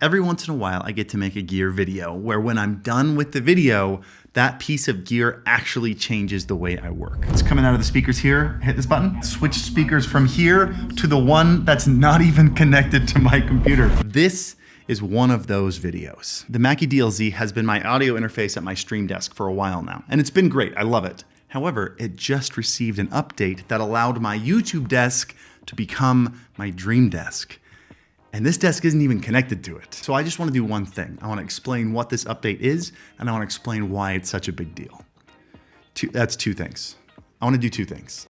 Every once in a while, I get to make a gear video where when I'm done with the video, that piece of gear actually changes the way I work. It's coming out of the speakers here. Hit this button. Switch speakers from here to the one that's not even connected to my computer. This is one of those videos. The Mackie DLZ has been my audio interface at my stream desk for a while now, and it's been great. I love it. However, it just received an update that allowed my YouTube desk to become my dream desk. And this desk isn't even connected to it. So I just want to do one thing. I want to explain what this update is, and I want to explain why it's such a big deal. That's two things. I want to do two things.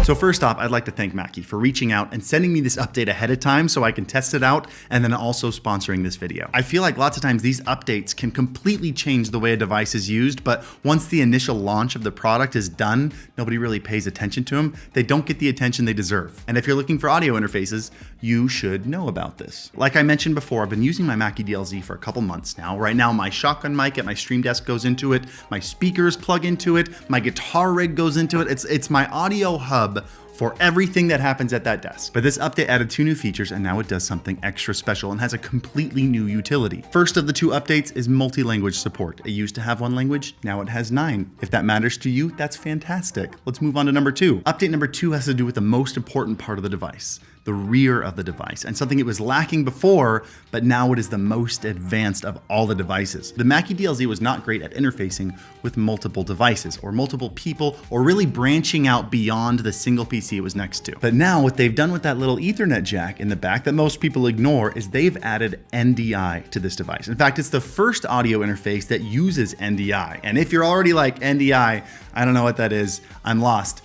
So first off, I'd like to thank Mackie for reaching out and sending me this update ahead of time so I can test it out, and then also sponsoring this video. I feel like lots of times these updates can completely change the way a device is used, but once the initial launch of the product is done, nobody really pays attention to them. They don't get the attention they deserve. And if you're looking for audio interfaces, you should know about this. Like I mentioned before, I've been using my Mackie DLZ for a couple months now. Right now, my shotgun mic at my stream desk goes into it, my speakers plug into it, my guitar rig goes into it. It's my audio hub for everything that happens at that desk. But this update added 2 new features, and now it does something extra special and has a completely new utility. First of the 2 updates is multi-language support. It used to have 1 language, now it has 9. If that matters to you, that's fantastic. Let's move on to number 2. Update number 2 has to do with the most important part of the device, the rear of the device, and something it was lacking before, but now it is the most advanced of all the devices. The Mackie DLZ was not great at interfacing with multiple devices or multiple people, or really branching out beyond the single PC it was next to. But now what they've done with that little Ethernet jack in the back that most people ignore is they've added NDI to this device. In fact, it's the first audio interface that uses NDI. And if you're already like, NDI, I don't know what that is, I'm lost.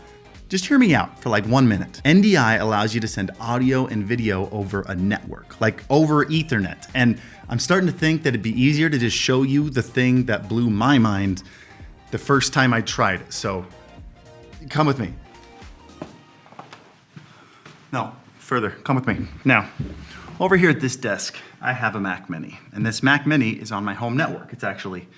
Just hear me out for like 1 minute. NDI allows you to send audio and video over a network, like over Ethernet. And I'm starting to think that it'd be easier to just show you the thing that blew my mind the first time I tried it. So come with me. No, further, come with me. Now, over here at this desk, I have a Mac Mini, and this Mac Mini is on my home network. It's actually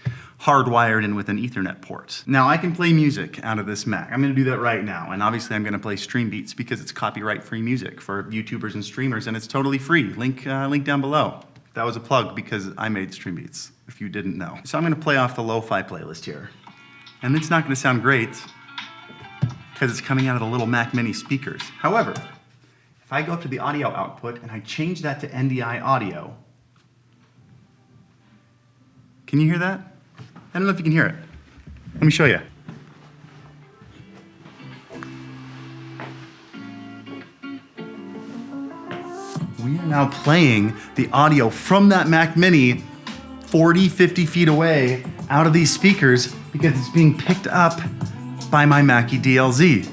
hardwired in with an Ethernet port. Now I can play music out of this Mac. I'm gonna do that right now, and obviously I'm gonna play Stream Beats because it's copyright-free music for YouTubers and streamers, and it's totally free. Link down below. That was a plug because I made Stream Beats, if you didn't know. So I'm gonna play off the lo-fi playlist here. And it's not gonna sound great because it's coming out of the little Mac Mini speakers. However, if I go up to the audio output and I change that to NDI audio, can you hear that? I don't know if you can hear it. Let me show you. We are now playing the audio from that Mac Mini 40, 50 feet away out of these speakers because it's being picked up by my Mackie DLZ.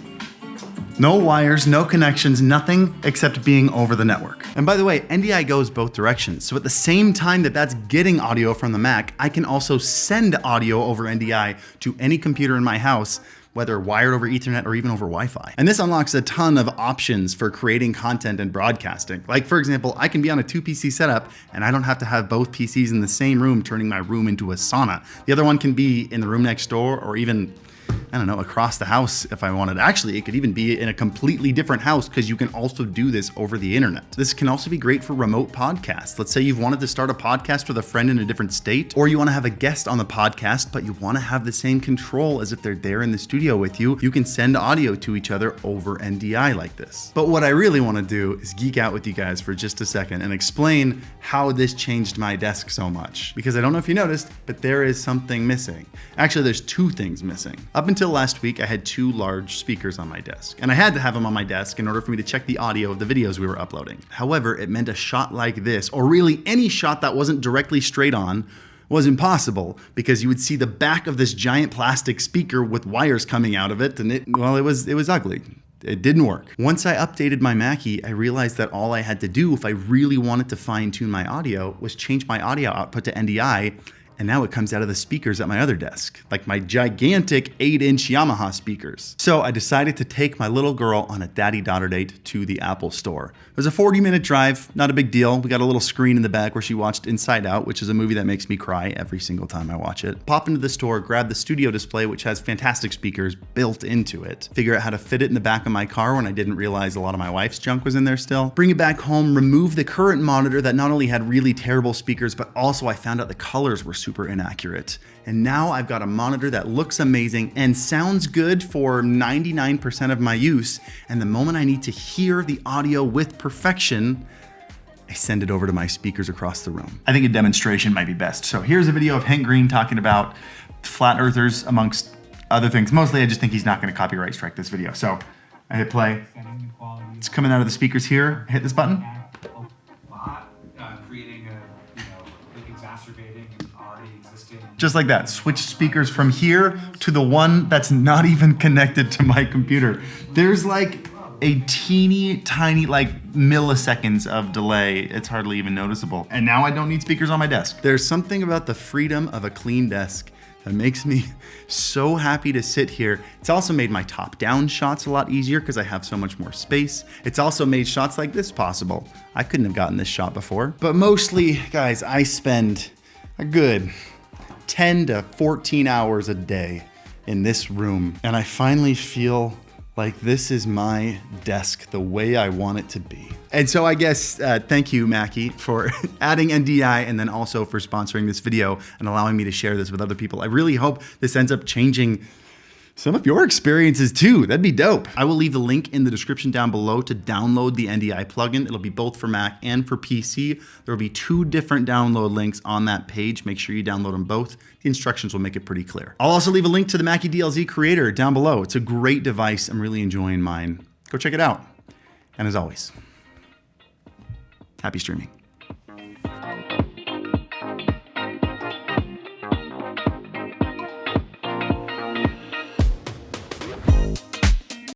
No wires, no connections, nothing except being over the network. And by the way, NDI goes both directions. So at the same time that that's getting audio from the Mac, I can also send audio over NDI to any computer in my house, whether wired over Ethernet or even over Wi-Fi. And this unlocks a ton of options for creating content and broadcasting. Like for example, I can be on a 2-PC setup and I don't have to have both PCs in the same room, turning my room into a sauna. The other one can be in the room next door, or even, I don't know, across the house if I wanted. Actually, it could even be in a completely different house because you can also do this over the internet. This can also be great for remote podcasts. Let's say you've wanted to start a podcast with a friend in a different state, or you want to have a guest on the podcast, but you want to have the same control as if they're there in the studio with you. You can send audio to each other over NDI like this. But what I really want to do is geek out with you guys for just a second and explain how this changed my desk so much. Because I don't know if you noticed, but there is something missing. Actually, there's 2 things missing. Up until last week, I had 2 large speakers on my desk, and I had to have them on my desk in order for me to check the audio of the videos we were uploading. However, it meant a shot like this, or really any shot that wasn't directly straight on, was impossible because you would see the back of this giant plastic speaker with wires coming out of it, and it was ugly. It didn't work. Once I updated my Mackie, I realized that all I had to do if I really wanted to fine-tune my audio was change my audio output to NDI, And now it comes out of the speakers at my other desk, like my gigantic 8-inch Yamaha speakers. So I decided to take my little girl on a daddy-daughter date to the Apple store. It was a 40-minute drive, not a big deal. We got a little screen in the back where she watched Inside Out, which is a movie that makes me cry every single time I watch it. Pop into the store, grab the studio display, which has fantastic speakers built into it. Figure out how to fit it in the back of my car when I didn't realize a lot of my wife's junk was in there still. Bring it back home, remove the current monitor that not only had really terrible speakers, but also I found out the colors were super inaccurate. And now I've got a monitor that looks amazing and sounds good for 99% of my use. And the moment I need to hear the audio with perfection, I send it over to my speakers across the room. I think a demonstration might be best. So here's a video of Hank Green talking about flat earthers amongst other things. Mostly I just think he's not gonna copyright strike this video. So I hit play. It's coming out of the speakers here. Hit this button. Just like that, switch speakers from here to the one that's not even connected to my computer. There's like a teeny tiny, like milliseconds of delay. It's hardly even noticeable. And now I don't need speakers on my desk. There's something about the freedom of a clean desk that makes me so happy to sit here. It's also made my top-down shots a lot easier because I have so much more space. It's also made shots like this possible. I couldn't have gotten this shot before. But mostly, guys, I spend a good 10 to 14 hours a day in this room. And I finally feel like this is my desk the way I want it to be. And so I guess, thank you, Mackie, for adding NDI and then also for sponsoring this video and allowing me to share this with other people. I really hope this ends up changing some of your experiences too. That'd be dope. I will leave the link in the description down below to download the NDI plugin. It'll be both for Mac and for PC. There will be 2 different download links on that page. Make sure you download them both. The instructions will make it pretty clear. I'll also leave a link to the Mackie DLZ Creator down below. It's a great device. I'm really enjoying mine. Go check it out. And as always, happy streaming.